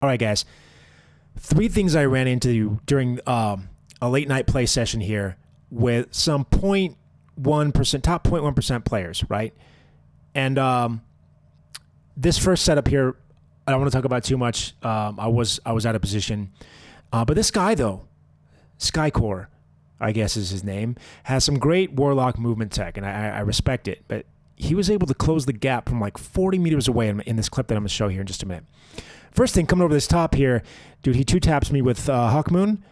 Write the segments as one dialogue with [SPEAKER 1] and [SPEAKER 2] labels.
[SPEAKER 1] All right, guys. 3 things I ran into during a late night play session here with some 0.1%, top 0.1% players, right? And this first setup here, I don't want to talk about too much. I was out of position. But this guy, though, Skycore, I guess is his name, has some great warlock movement tech, and I respect it. But he was able to close the gap from like 40 meters away in this clip that I'm going to show here in just a minute. First thing, coming over this top here, dude, he 2-taps me with Hawk Moon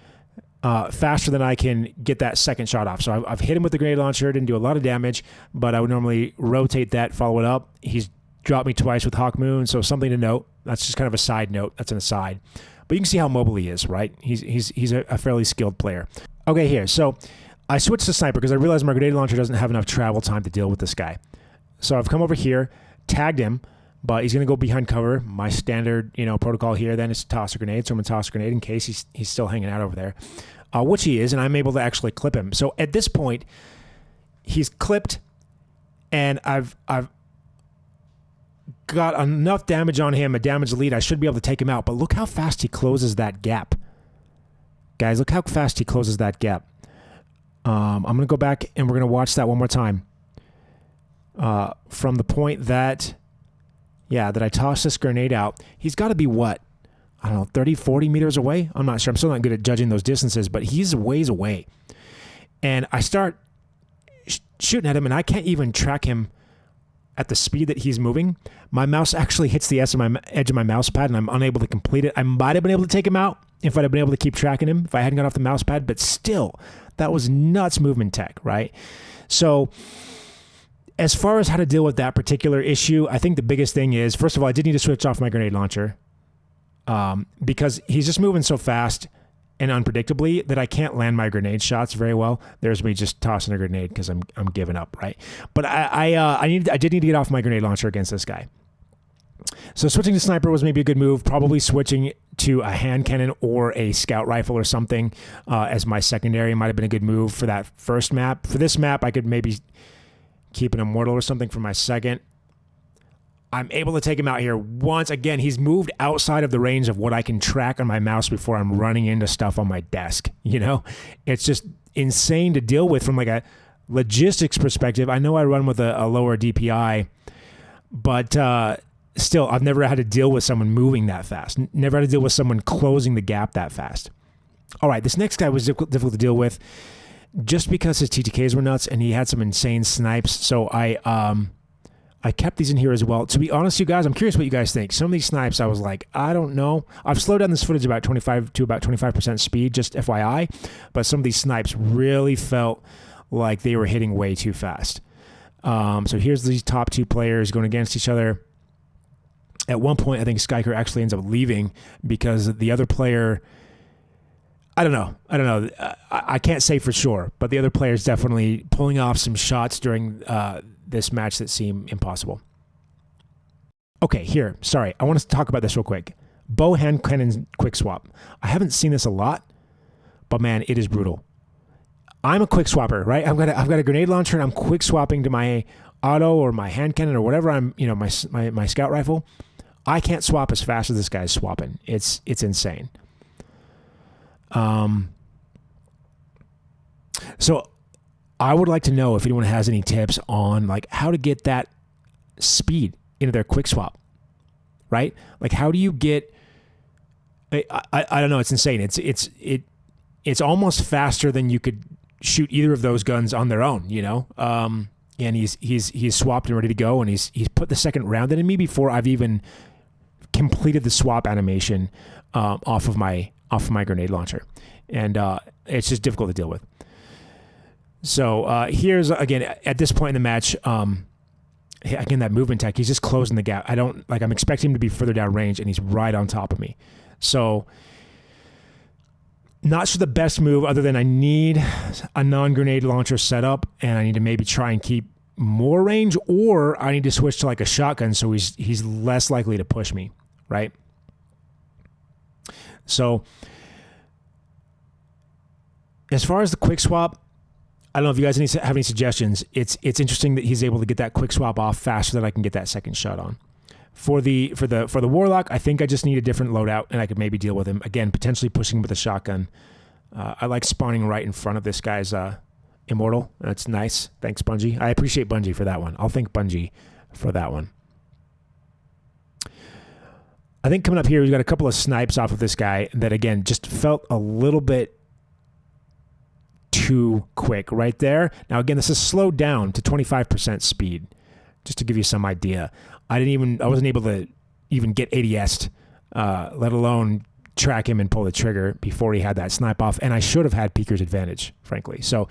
[SPEAKER 1] faster than I can get that second shot off. So I've hit him with the grenade launcher, didn't do a lot of damage, but I would normally rotate that, follow it up. He's dropped me twice with Hawk Moon, so something to note. That's just kind of a side note. That's an aside. But you can see how mobile he is, right? He's a fairly skilled player. Okay, here. So I switched to sniper because I realized my grenade launcher doesn't have enough travel time to deal with this guy. So I've come over here, tagged him, but he's going to go behind cover. My standard, protocol here then is to toss a grenade. So I'm going to toss a grenade in case he's still hanging out over there, which he is, and I'm able to actually clip him. So at this point, he's clipped, and I've got enough damage on him, a damage lead. I should be able to take him out, but look how fast he closes that gap. Guys, look how fast he closes that gap. I'm going to go back, and we're going to watch that one more time. From the point that I tossed this grenade out, he's got to be what? I don't know, 30, 40 meters away? I'm not sure. I'm still not good at judging those distances, but he's ways away. And I start shooting at him, and I can't even track him at the speed that he's moving. My mouse actually hits the edge of my mouse pad, and I'm unable to complete it. I might have been able to take him out if I'd have been able to keep tracking him, if I hadn't got off the mouse pad, but still, that was nuts movement tech, right? So as far as how to deal with that particular issue, I think the biggest thing is, first of all, I did need to switch off my grenade launcher because he's just moving so fast and unpredictably that I can't land my grenade shots very well. There's me just tossing a grenade because I'm giving up, right? But I did need to get off my grenade launcher against this guy. So switching to sniper was maybe a good move. Probably switching to a hand cannon or a scout rifle or something as my secondary might have been a good move for that first map. For this map, I could maybe keep an immortal or something for my second. I'm able to take him out here once. Again, he's moved outside of the range of what I can track on my mouse before I'm running into stuff on my desk. It's just insane to deal with from like a logistics perspective. I know I run with a lower DPI, but still, I've never had to deal with someone moving that fast. Never had to deal with someone closing the gap that fast. All right, this next guy was difficult to deal with just because his ttks were nuts and he had some insane snipes. So I kept these in here as well. To be honest, you guys, I'm curious what you guys think. Some of these snipes, I was like, I don't know. I've slowed down this footage about 25% speed, just FYI. But some of these snipes really felt like they were hitting way too fast. So here's these top 2 players going against each other. At one point, I think Skyker actually ends up leaving because the other player, I don't know. I can't say for sure, but the other player is definitely pulling off some shots during this match that seem impossible. Okay, here. Sorry, I want to talk about this real quick. Bow hand cannon quick swap. I haven't seen this a lot, but man, it is brutal. I'm a quick swapper, right? I've got a grenade launcher, and I'm quick swapping to my auto or my hand cannon or whatever. My scout rifle. I can't swap as fast as this guy's swapping. It's insane. So I would like to know if anyone has any tips on like how to get that speed into their quick swap, right? Like how do you get, I don't know. It's insane. It's almost faster than you could shoot either of those guns on their own, and he's swapped and ready to go. And he's put the second round into me before I've even completed the swap animation, off of my grenade launcher. And it's just difficult to deal with. So here's, again, at this point in the match, again, that movement tech, he's just closing the gap. I'm expecting him to be further down range, and he's right on top of me. So not sure the best move other than I need a non-grenade launcher setup, and I need to maybe try and keep more range, or I need to switch to like a shotgun so he's less likely to push me, right? So as far as the quick swap, I don't know if you guys have any suggestions. It's interesting that he's able to get that quick swap off faster than I can get that second shot on. For the warlock, I think I just need a different loadout, and I could maybe deal with him again, potentially pushing with a shotgun. I like spawning right in front of this guy's immortal. That's nice. Thanks, Bungie. I appreciate Bungie for that one. I'll thank Bungie for that one. I think coming up here, we've got a couple of snipes off of this guy that, again, just felt a little bit too quick right there. Now, again, this is slowed down to 25% speed, just to give you some idea. I wasn't able to even get ADS'd, let alone track him and pull the trigger before he had that snipe off. And I should have had Peeker's advantage, frankly. So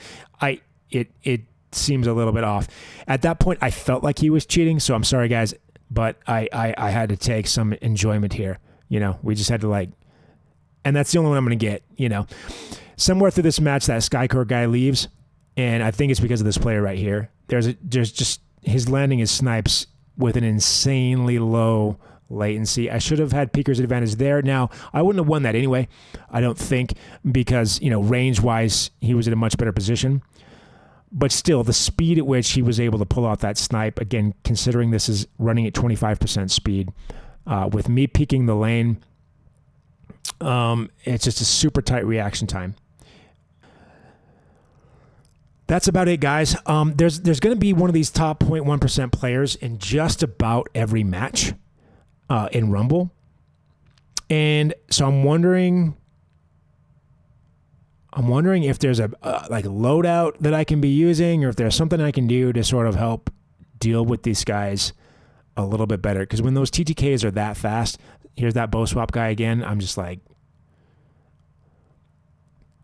[SPEAKER 1] it seems a little bit off. At that point, I felt like he was cheating. So I'm sorry, guys, but I had to take some enjoyment here. You know, we just had to and that's the only one I'm going to get, you know. Somewhere through this match, that Skycore guy leaves. And I think it's because of this player right here. There's just his landing his snipes with an insanely low latency. I should have had Peeker's advantage there. Now, I wouldn't have won that anyway, I don't think, because, you know, range-wise, he was in a much better position. But still, the speed at which he was able to pull out that snipe, again, considering this is running at 25% speed, with me peeking the lane, it's just a super tight reaction time. That's about it, guys. There's going to be one of these top 0.1% players in just about every match in Rumble. And so I'm wondering if there's a loadout that I can be using, or if there's something I can do to sort of help deal with these guys a little bit better. Because when those TTKs are that fast, here's that bow swap guy again. I'm just like,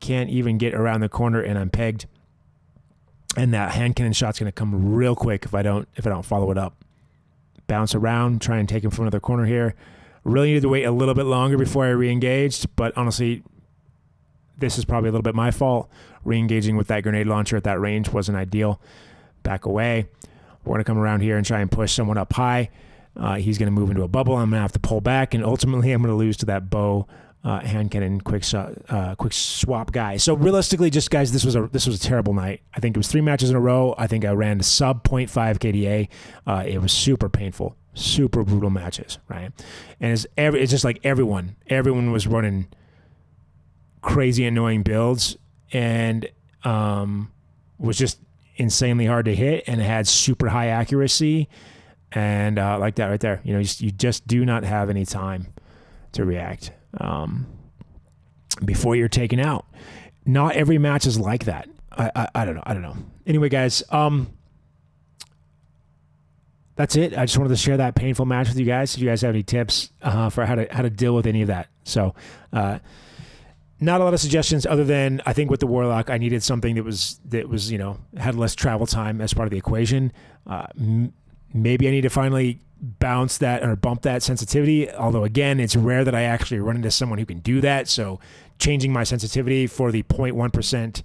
[SPEAKER 1] can't even get around the corner and I'm pegged. And that hand cannon shot's going to come real quick if I don't follow it up. Bounce around, try and take him from another corner here. Really needed to wait a little bit longer before I re-engaged, but honestly, this is probably a little bit my fault. Re-engaging with that grenade launcher at that range wasn't ideal. Back away. We're going to come around here and try and push someone up high. He's going to move into a bubble. I'm going to have to pull back, and ultimately I'm going to lose to that bow hand cannon quick swap guy. So realistically, just guys, this was a terrible night. I think it was 3 matches in a row. I think I ran sub 0.5 KDA. It was super painful, super brutal matches, right? And it's just like everyone was running crazy annoying builds, and was just insanely hard to hit, and it had super high accuracy, and like that right there. You know, you just do not have any time to react before you're taken out. Not every match is like that. I don't know. Anyway, guys, that's it. I just wanted to share that painful match with you guys. If you guys have any tips for how to deal with any of that. So not a lot of suggestions other than I think with the Warlock, I needed something that was you know, had less travel time as part of the equation. Maybe I need to finally bounce that or bump that sensitivity. Although again, it's rare that I actually run into someone who can do that. So changing my sensitivity for the 0.1%,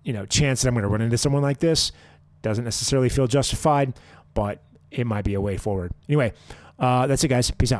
[SPEAKER 1] you know, chance that I'm going to run into someone like this doesn't necessarily feel justified, but it might be a way forward. Anyway, that's it, guys. Peace out.